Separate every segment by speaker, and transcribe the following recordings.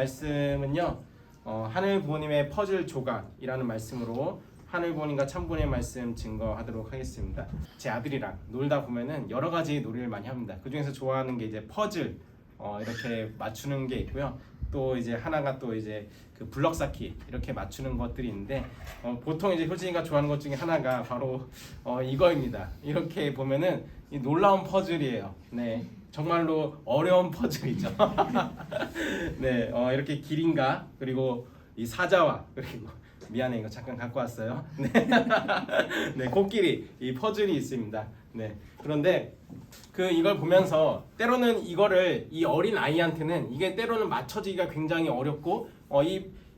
Speaker 1: 말씀은요, 하늘 부모님의 퍼즐 조각이라는 말씀으로 하늘 부모님과 참 부모님의 말씀 증거하도록 하겠습니다. 제 아들이랑 놀다 보면은 여러 가지 놀이를 많이 합니다. 그 중에서 좋아하는 게 이제 퍼즐 이렇게 맞추는 게 있고요. 또 이제 하나가 또 이제 그 블럭 쌓기 이렇게 맞추는 것들이 있는데 보통 이제 효진이가 좋아하는 것 중에 하나가 바로 이거입니다. 이렇게 보면은 이 놀라운 퍼즐이에요. 네, 정말로 어려운 퍼즐이죠. 네, 이렇게 기린과 그리고 이 사자와 그리고 미안해 이거 잠깐 갖고 왔어요. 네, 네 코끼리 이 퍼즐이 있습니다. 네, 그런데 이걸 보면서 때로는 이거를 이 어린 아이한테는 이게 때로는 맞춰지기가 굉장히 어렵고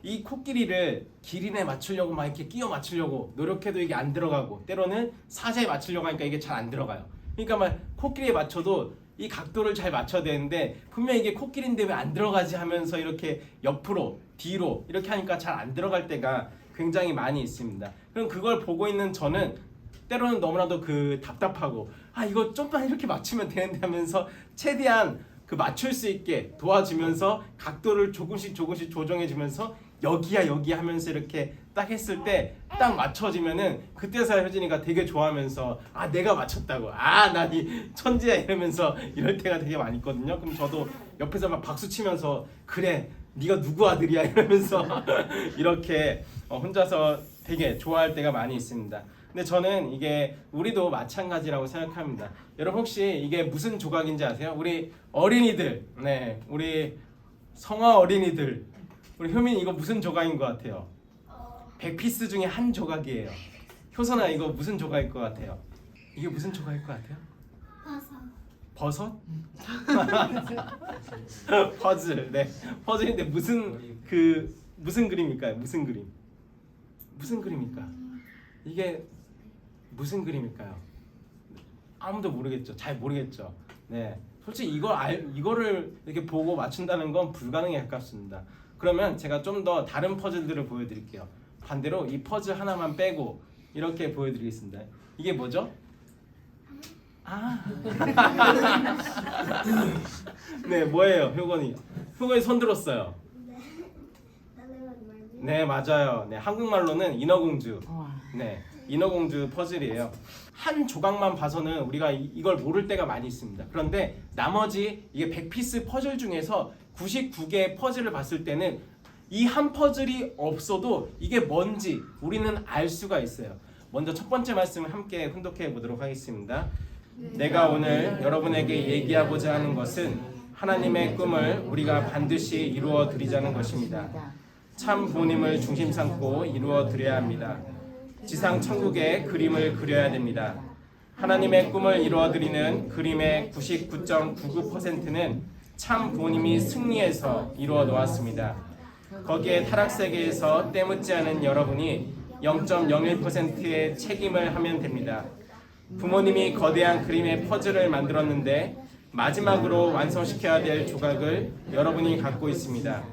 Speaker 1: 이 코끼리를 기린에 맞추려고 막 이렇게 끼워 맞추려고 노력해도 이게 안 들어가고 때로는 사자에 맞추려고 하니까 이게 잘 안 들어가요. 그러니까 막 코끼리에 맞춰도 이 각도를 잘 맞춰야 되는데 분명히 이게 코끼리인데 왜 안 들어가지 하면서 이렇게 옆으로 뒤로 이렇게 하니까 잘 안 들어갈 때가 굉장히 많이 있습니다. 그럼 그걸 보고 있는 저는 때로는 너무나도 답답하고 이거 좀만 이렇게 맞추면 되는데 하면서 최대한 맞출 수 있게 도와주면서 각도를 조금씩 조정해 주면서 여기야 하면서 이렇게 딱 했을 때 딱 맞춰지면은 그때서야 효진이가 되게 좋아하면서 내가 맞췄다고 나 이 천재야 이러면서 이럴 때가 되게 많이 있거든요. 그럼 저도 옆에서 막 박수 치면서 그래 네가 누구 아들이야 이러면서 이렇게 혼자서 되게 좋아할 때가 많이 있습니다. 근데 저는 이게 우리도 마찬가지라고 생각합니다. 여러분 혹시 이게 무슨 조각인지 아세요? 우리 어린이들, 네, 우리 성화 어린이들, 우리 효민 이거 무슨 조각인 것 같아요? 100피스 중에 한 조각이에요. 효선아 이거 무슨 조각일 것 같아요? 이게 무슨 조각일 것 같아요? 버섯? 퍼즐, 네, 퍼즐인데 무슨 그림일까요? 무슨 그림일까? 이게 무슨 그림일까요? 아무도 모르겠죠. 잘 모르겠죠. 네, 솔직히 이거를 이렇게 보고 맞춘다는 건 불가능에 가깝습니다. 그러면 제가 좀 더 다른 퍼즐들을 보여드릴게요. 반대로 이 퍼즐 하나만 빼고 이렇게 보여드리겠습니다. 이게 뭐죠? 네, 뭐예요, 효건이? 효건이 손 들었어요. 네, 맞아요. 네, 한국말로는 인어공주. 네, 인어공주 퍼즐이에요. 한 조각만 봐서는 우리가 이걸 모를 때가 많이 있습니다. 그런데 나머지 이게 100피스 퍼즐 중에서 99개의 퍼즐을 봤을 때는 이 한 퍼즐이 없어도 이게 뭔지 우리는 알 수가 있어요. 먼저 첫 번째 말씀을 함께 훈독해 보도록 하겠습니다. 내가 오늘 여러분에게 얘기하고자 하는 것은 하나님의 꿈을 우리가 반드시 이루어 드리자는 것입니다. 참 부모님을 중심 삼고 이루어 드려야 합니다. 지상 천국의 그림을 그려야 됩니다. 하나님의 꿈을 이루어 드리는 그림의 99.99%는 참 부모님이 승리해서 이루어 놓았습니다. 거기에 타락세계에서 때묻지 않은 여러분이 0.01%의 책임을 하면 됩니다. 부모님이 거대한 그림의 퍼즐을 만들었는데 마지막으로 완성시켜야 될 조각을 여러분이 갖고 있습니다.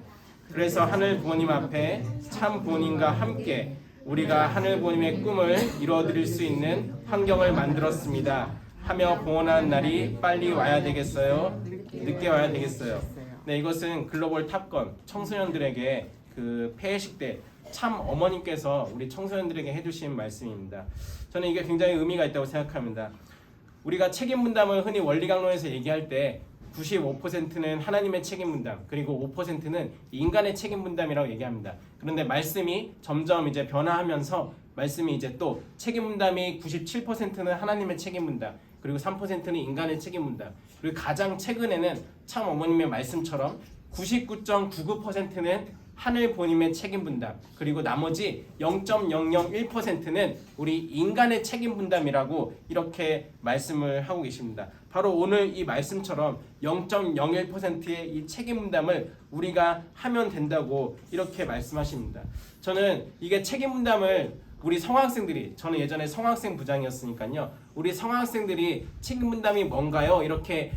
Speaker 1: 그래서 하늘 부모님 앞에 참 부모님과 함께 우리가 하늘 부모님의 꿈을 이루어드릴 수 있는 환경을 만들었습니다 하며 봉헌하는 날이 빨리 와야 되겠어요? 늦게 와야 되겠어요? 네, 이것은 글로벌 탑건 청소년들에게 폐회식 때 참 어머님께서 우리 청소년들에게 해주신 말씀입니다. 저는 이게 굉장히 의미가 있다고 생각합니다. 우리가 책임 분담을 흔히 원리강론에서 얘기할 때 95%는 하나님의 책임 분담, 그리고 5%는 인간의 책임 분담이라고 얘기합니다. 그런데 말씀이 점점 이제 변화하면서 말씀이 이제 또 책임 분담이 97%는 하나님의 책임 분담, 그리고 3%는 인간의 책임 분담, 그리고 가장 최근에는 참 어머님의 말씀처럼 99.99%는 하늘 부모님의 책임 분담, 그리고 나머지 0.001%는 우리 인간의 책임 분담이라고 이렇게 말씀을 하고 계십니다. 바로 오늘 이 말씀처럼 0.01%의 이 책임 분담을 우리가 하면 된다고 이렇게 말씀하십니다. 저는 이게 책임 분담을 우리 성학생들이, 저는 예전에 성학생 부장이었으니까요, 우리 성학생들이 책임 분담이 뭔가요? 이렇게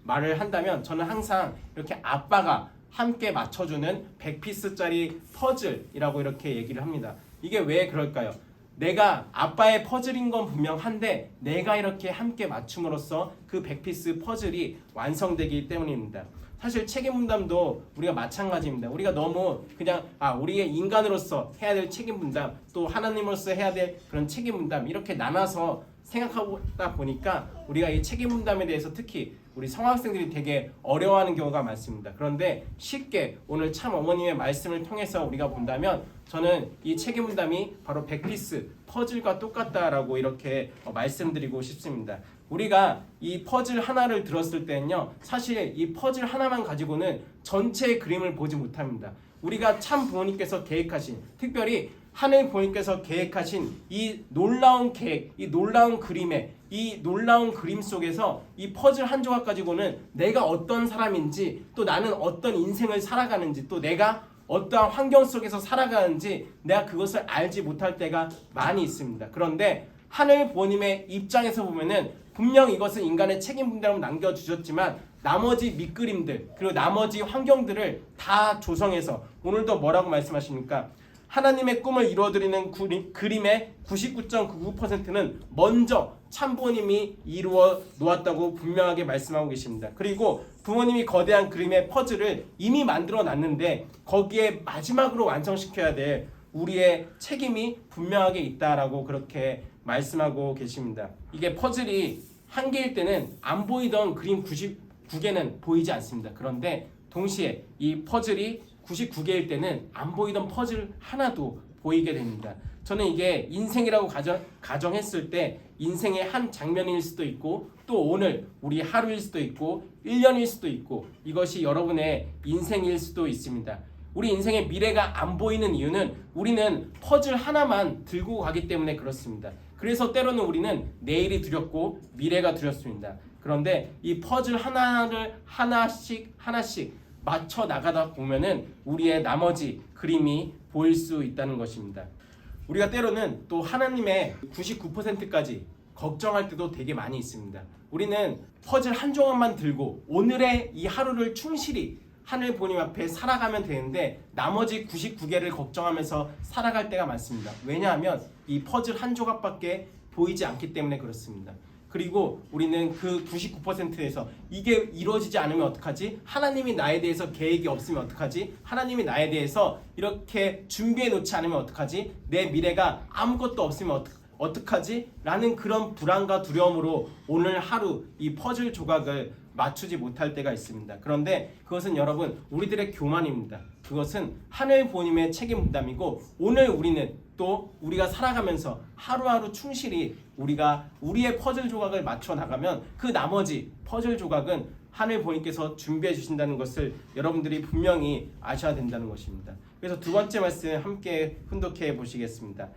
Speaker 1: 말을 한다면 저는 항상 이렇게 아빠가 함께 맞춰주는 100피스짜리 퍼즐이라고 이렇게 얘기를 합니다. 이게 왜 그럴까요? 내가 아빠의 퍼즐인 건 분명한데 내가 이렇게 함께 맞춤으로써 그 100피스 퍼즐이 완성되기 때문입니다. 사실 책임 분담도 우리가 마찬가지입니다. 우리가 너무 그냥 우리의 인간으로서 해야 될 책임 분담, 또 하나님으로서 해야 될 그런 책임 분담 이렇게 나눠서 생각하다 보니까 우리가 이 책임 분담에 대해서 특히 우리 성학생들이 되게 어려워하는 경우가 많습니다. 그런데 쉽게 오늘 참 어머님의 말씀을 통해서 우리가 본다면 저는 이 책임 분담이 바로 100피스 퍼즐과 똑같다라고 이렇게 말씀드리고 싶습니다. 우리가 이 퍼즐 하나를 들었을 때는요, 사실 이 퍼즐 하나만 가지고는 전체의 그림을 보지 못합니다. 우리가 참 부모님께서 계획하신, 특별히 하늘 부모님께서 계획하신 이 놀라운 계획, 이 놀라운 그림에, 이 놀라운 그림 속에서 이 퍼즐 한 조각 가지고는 내가 어떤 사람인지, 또 나는 어떤 인생을 살아가는지, 또 내가 어떠한 환경 속에서 살아가는지 내가 그것을 알지 못할 때가 많이 있습니다. 그런데 하늘 부모님의 입장에서 보면은 분명 이것은 인간의 책임 분담으로 남겨주셨지만 나머지 밑그림들 그리고 나머지 환경들을 다 조성해서 오늘도 뭐라고 말씀하십니까? 하나님의 꿈을 이루어드리는 그림의 99.99%는 먼저 참부모님이 이루어 놓았다고 분명하게 말씀하고 계십니다. 그리고 부모님이 거대한 그림의 퍼즐을 이미 만들어 놨는데 거기에 마지막으로 완성시켜야 될 우리의 책임이 분명하게 있다라고 그렇게 말씀하고 계십니다. 이게 퍼즐이 한 개일 때는 안 보이던 그림 99개는 보이지 않습니다. 그런데 동시에 이 퍼즐이 99개일 때는 안 보이던 퍼즐 하나도 보이게 됩니다. 저는 이게 인생이라고 가정했을 때 인생의 한 장면일 수도 있고 또 오늘 우리 하루일 수도 있고 1년일 수도 있고 이것이 여러분의 인생일 수도 있습니다. 우리 인생의 미래가 안 보이는 이유는 우리는 퍼즐 하나만 들고 가기 때문에 그렇습니다. 그래서 때로는 우리는 내일이 두렵고 미래가 두렵습니다. 그런데 이 퍼즐 하나를 하나씩 맞춰 나가다 보면은 우리의 나머지 그림이 보일 수 있다는 것입니다. 우리가 때로는 또 하나님의 99%까지 걱정할 때도 되게 많이 있습니다. 우리는 퍼즐 한 조각만 들고 오늘의 이 하루를 충실히 하늘 부모님 앞에 살아가면 되는데 나머지 99개를 걱정하면서 살아갈 때가 많습니다. 왜냐하면 이 퍼즐 한 조각밖에 보이지 않기 때문에 그렇습니다. 그리고 우리는 그 99%에서 이게 이루어지지 않으면 어떡하지? 하나님이 나에 대해서 계획이 없으면 어떡하지? 하나님이 나에 대해서 이렇게 준비해 놓지 않으면 어떡하지? 내 미래가 아무것도 없으면 어떡하지? 라는 그런 불안과 두려움으로 오늘 하루 이 퍼즐 조각을 맞추지 못할 때가 있습니다. 그런데 그것은 여러분 우리들의 교만입니다. 그것은 하늘 부모님의 책임 분담이고 오늘 우리는 또 우리가 살아가면서 하루하루 충실히 우리가 우리의 퍼즐 조각을 맞춰 나가면 그 나머지 퍼즐 조각은 하늘 부모님께서 준비해 주신다는 것을 여러분들이 분명히 아셔야 된다는 것입니다. 그래서 두 번째 말씀 함께 훈독해 보시겠습니다.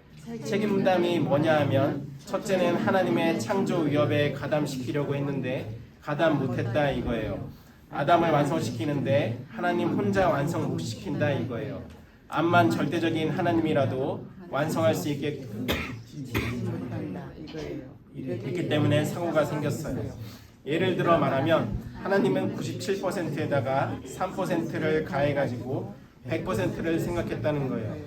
Speaker 1: 책임 분담이 뭐냐 하면 첫째는 하나님의 창조 위협에 가담시키려고 했는데 가담 못했다 이거예요. 아담을 완성시키는데 하나님 혼자 완성 못 시킨다 이거예요. 암만 절대적인 하나님이라도 완성할 수 있기 때문에 사고가 생겼어요. 예를 들어 말하면 하나님은 97%에다가 3%를 가해가지고 100%를 생각했다는 거예요.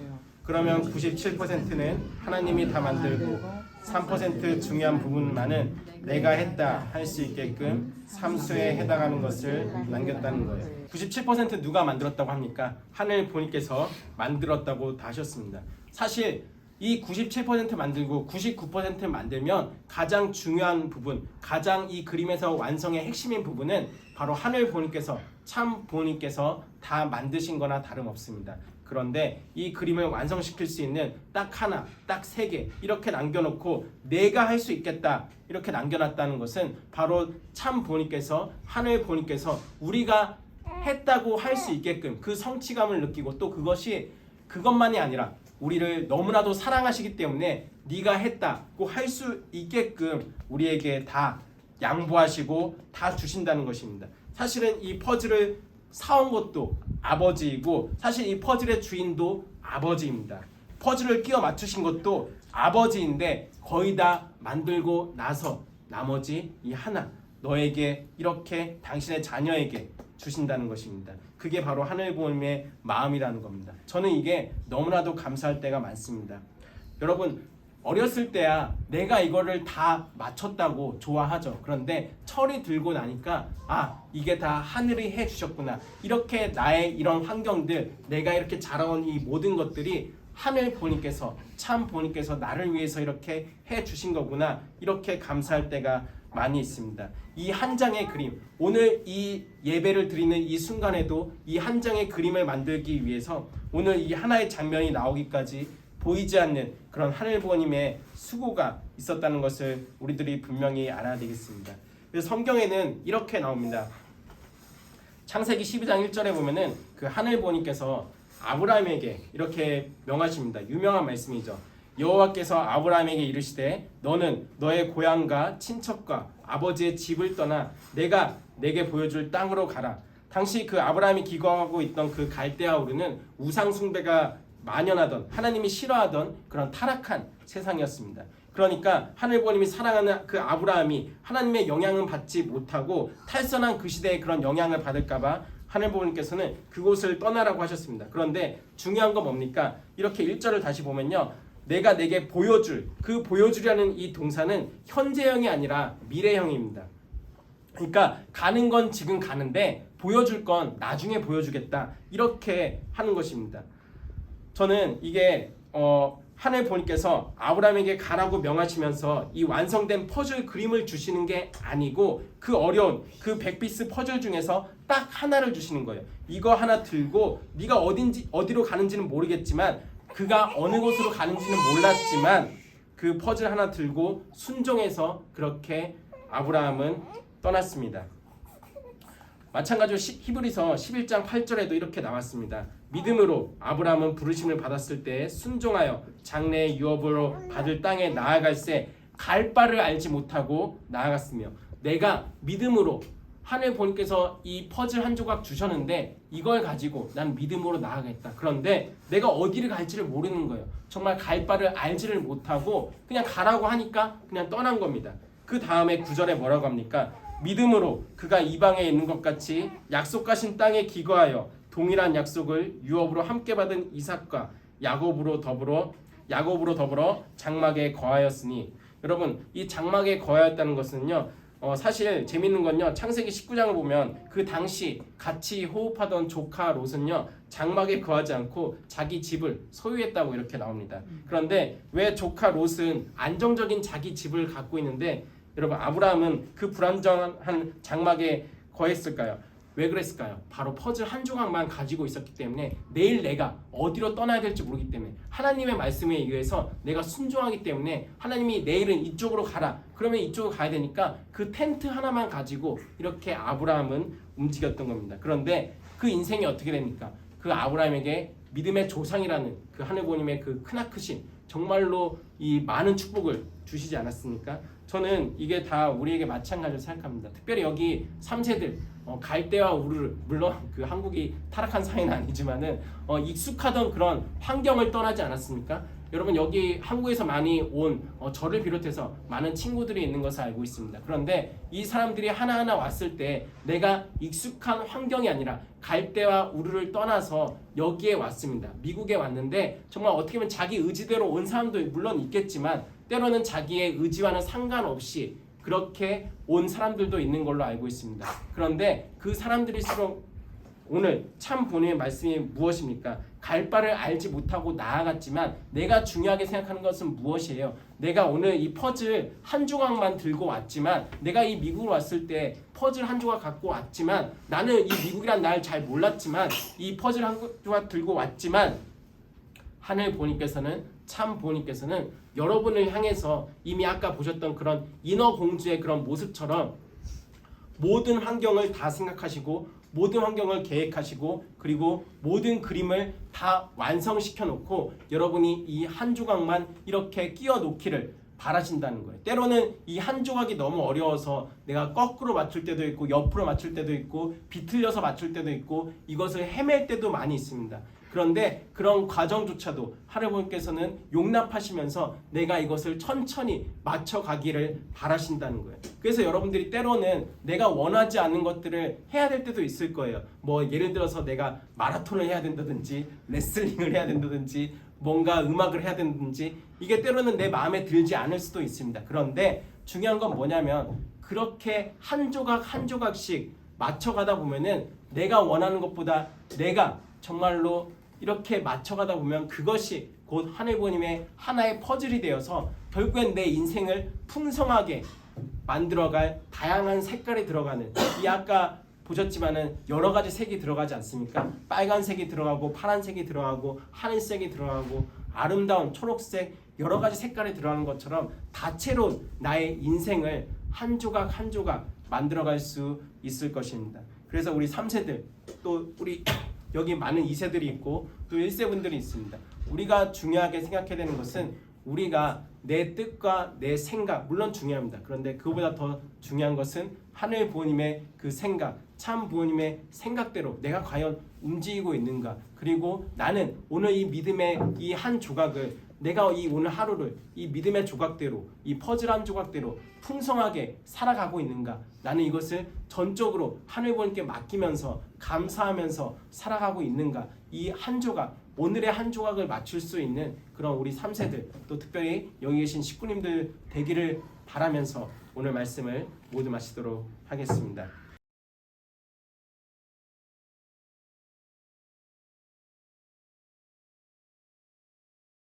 Speaker 1: 그러면 97%는 하나님이 다 만들고 3% 중요한 부분만은 내가 했다 할 수 있게끔 삼수에 해당하는 것을 남겼다는 거예요. 97% 누가 만들었다고 합니까? 하늘 부모님께서 만들었다고 다 하셨습니다. 사실 이 97% 만들고 99% 만들면 가장 중요한 부분, 가장 이 그림에서 완성의 핵심인 부분은 바로 하늘 부모님께서 참 부모님께서 다 만드신 거나 다름없습니다. 그런데 이 그림을 완성시킬 수 있는 딱 하나, 딱 3개 이렇게 남겨놓고 내가 할 수 있겠다 이렇게 남겨놨다는 것은 바로 참 부모님께서 하늘 부모님께서 우리가 했다고 할 수 있게끔 그 성취감을 느끼고 또 그것만이 아니라 우리를 너무나도 사랑하시기 때문에 네가 했다고 할 수 있게끔 우리에게 다 양보하시고 다 주신다는 것입니다. 사실은 이 퍼즐을 사온 것도 아버지이고 사실 이 퍼즐의 주인도 아버지입니다. 퍼즐을 끼워 맞추신 것도 아버지인데 거의 다 만들고 나서 나머지 이 하나 너에게 이렇게 당신의 자녀에게 주신다는 것입니다. 그게 바로 하늘 부모님의 마음이라는 겁니다. 저는 이게 너무나도 감사할 때가 많습니다. 여러분 어렸을 때야 내가 이거를 다 맞췄다고 좋아하죠. 그런데 철이 들고 나니까 이게 다 하늘이 해주셨구나. 이렇게 나의 이런 환경들, 내가 이렇게 자라온 이 모든 것들이 하늘 보니께서, 참 보니께서 나를 위해서 이렇게 해주신 거구나. 이렇게 감사할 때가 많이 있습니다. 이 한 장의 그림, 오늘 이 예배를 드리는 이 순간에도 이 한 장의 그림을 만들기 위해서 오늘 이 하나의 장면이 나오기까지 보이지 않는 그런 하늘 부모님의 수고가 있었다는 것을 우리들이 분명히 알아야 되겠습니다. 그래서 성경에는 이렇게 나옵니다. 창세기 12장 1절에 보면은 그 하늘 부모님께서 아브라함에게 이렇게 명하십니다. 유명한 말씀이죠. 여호와께서 아브라함에게 이르시되 너는 너의 고향과 친척과 아버지의 집을 떠나 내가 내게 보여줄 땅으로 가라. 당시 그 아브라함이 기거하고 있던 그 갈대아 우르는 우상 숭배가 만연하던, 하나님이 싫어하던 그런 타락한 세상이었습니다. 그러니까 하늘 부모님이 사랑하는 그 아브라함이 하나님의 영향을 받지 못하고 탈선한 그 시대에 그런 영향을 받을까봐 하늘 부모님께서는 그곳을 떠나라고 하셨습니다. 그런데 중요한 건 뭡니까? 이렇게 1절을 다시 보면요, 내가 내게 보여줄, 그 보여주려는 이 동사는 현재형이 아니라 미래형입니다. 그러니까 가는 건 지금 가는데 보여줄 건 나중에 보여주겠다, 이렇게 하는 것입니다. 저는 이게 하늘 부모님께서 아브라함에게 가라고 명하시면서 이 완성된 퍼즐 그림을 주시는 게 아니고 그 어려운 그 100피스 퍼즐 중에서 딱 하나를 주시는 거예요. 이거 하나 들고 네가 어디로 가는지는 모르겠지만, 그가 어느 곳으로 가는지는 몰랐지만 그 퍼즐 하나 들고 순종해서 그렇게 아브라함은 떠났습니다. 마찬가지로 히브리서 11장 8절에도 이렇게 나왔습니다. 믿음으로 아브라함은 부르심을 받았을 때 순종하여 장래의 유업으로 받을 땅에 나아갈새 갈 바를 알지 못하고 나아갔으며, 내가 믿음으로 하늘 부모님께서 이 퍼즐 한 조각 주셨는데 이걸 가지고 난 믿음으로 나아가겠다. 그런데 내가 어디를 갈지를 모르는 거예요. 정말 갈 바를 알지를 못하고 그냥 가라고 하니까 그냥 떠난 겁니다. 그 다음에 9절에 뭐라고 합니까? 믿음으로 그가 이방에 있는 것 같이 약속하신 땅에 기거하여 동일한 약속을 유업으로 함께 받은 이삭과 야곱으로 더불어 장막에 거하였으니, 여러분 이 장막에 거하였다는 것은요, 사실 재밌는 건요, 창세기 19장을 보면 그 당시 같이 호흡하던 조카 롯은요 장막에 거하지 않고 자기 집을 소유했다고 이렇게 나옵니다. 그런데 왜 조카 롯은 안정적인 자기 집을 갖고 있는데 여러분 아브라함은 그 불안정한 장막에 거했을까요? 왜 그랬을까요? 바로 퍼즐 한 조각만 가지고 있었기 때문에 내일 내가 어디로 떠나야 될지 모르기 때문에, 하나님의 말씀에 의해서 내가 순종하기 때문에 하나님이 내일은 이쪽으로 가라, 그러면 이쪽으로 가야 되니까 그 텐트 하나만 가지고 이렇게 아브라함은 움직였던 겁니다. 그런데 그 인생이 어떻게 됩니까? 그 아브라함에게 믿음의 조상이라는 그 하늘 부모님의 그 크나크신, 정말로 이 많은 축복을 주시지 않았습니까? 저는 이게 다 우리에게 마찬가지로 생각합니다. 특별히 여기 3세들 갈대와 우르, 물론 그 한국이 타락한 사회는 아니지만은 익숙하던 그런 환경을 떠나지 않았습니까? 여러분 여기 한국에서 많이 온 저를 비롯해서 많은 친구들이 있는 것을 알고 있습니다. 그런데 이 사람들이 하나하나 왔을 때 내가 익숙한 환경이 아니라 갈대와 우르를 떠나서 여기에 왔습니다. 미국에 왔는데 정말 어떻게 보면 자기 의지대로 온 사람도 물론 있겠지만 때로는 자기의 의지와는 상관없이 그렇게 온 사람들도 있는 걸로 알고 있습니다. 그런데 그 사람들일수록 오늘 참 본인의 말씀이 무엇입니까? 갈 바를 알지 못하고 나아갔지만 내가 중요하게 생각하는 것은 무엇이에요? 내가 오늘 이 퍼즐 한 조각만 들고 왔지만, 내가 이 미국으로 왔을 때 퍼즐 한 조각 갖고 왔지만, 나는 이 미국이란 날 잘 몰랐지만 이 퍼즐 한 조각 들고 왔지만, 하늘 부모님께서는, 참 부모님께서는 여러분을 향해서 이미 아까 보셨던 그런 인어공주의 그런 모습처럼 모든 환경을 다 생각하시고 모든 환경을 계획하시고 그리고 모든 그림을 다 완성시켜 놓고 여러분이 이 한 조각만 이렇게 끼워 놓기를 바라신다는 거예요. 때로는 이 한 조각이 너무 어려워서 내가 거꾸로 맞출 때도 있고 옆으로 맞출 때도 있고 비틀려서 맞출 때도 있고 이것을 헤맬 때도 많이 있습니다. 그런데 그런 과정조차도 하나님께서는 용납하시면서 내가 이것을 천천히 맞춰가기를 바라신다는 거예요. 그래서 여러분들이 때로는 내가 원하지 않는 것들을 해야 될 때도 있을 거예요. 뭐 예를 들어서 내가 마라톤을 해야 된다든지 레슬링을 해야 된다든지 뭔가 음악을 해야 되는지 이게 때로는 내 마음에 들지 않을 수도 있습니다. 그런데 중요한 건 뭐냐면 그렇게 한 조각 한 조각씩 맞춰가다 보면은 내가 원하는 것보다 내가 정말로 이렇게 맞춰가다 보면 그것이 곧 하늘 부모님의 하나의 퍼즐이 되어서 결국엔 내 인생을 풍성하게 만들어갈 다양한 색깔이 들어가는 이 아까 보셨지만은 여러 가지 색이 들어가지 않습니까? 빨간색이 들어가고 파란색이 들어가고 하늘색이 들어가고 아름다운 초록색 여러 가지 색깔이 들어가는 것처럼 다채로운 나의 인생을 한 조각 한 조각 만들어갈 수 있을 것입니다. 그래서 우리 3세들 또 우리 여기 많은 2세들이 있고 또 1세 분들이 있습니다. 우리가 중요하게 생각해야 되는 것은 우리가 내 뜻과 내 생각 물론 중요합니다. 그런데 그보다 더 중요한 것은 하늘 부모님의 그 생각 참 부모님의 생각대로 내가 과연 움직이고 있는가 그리고 나는 오늘 이 믿음의 이 한 조각을 내가 이 오늘 하루를 이 믿음의 조각대로 이 퍼즐 한 조각대로 풍성하게 살아가고 있는가 나는 이것을 전적으로 하늘 부모님께 맡기면서 감사하면서 살아가고 있는가 이 한 조각 오늘의 한 조각을 맞출 수 있는 그런 우리 3세들 또 특별히 여기 계신 식구님들 되기를 바라면서 오늘 말씀을 모두 마치도록 하겠습니다.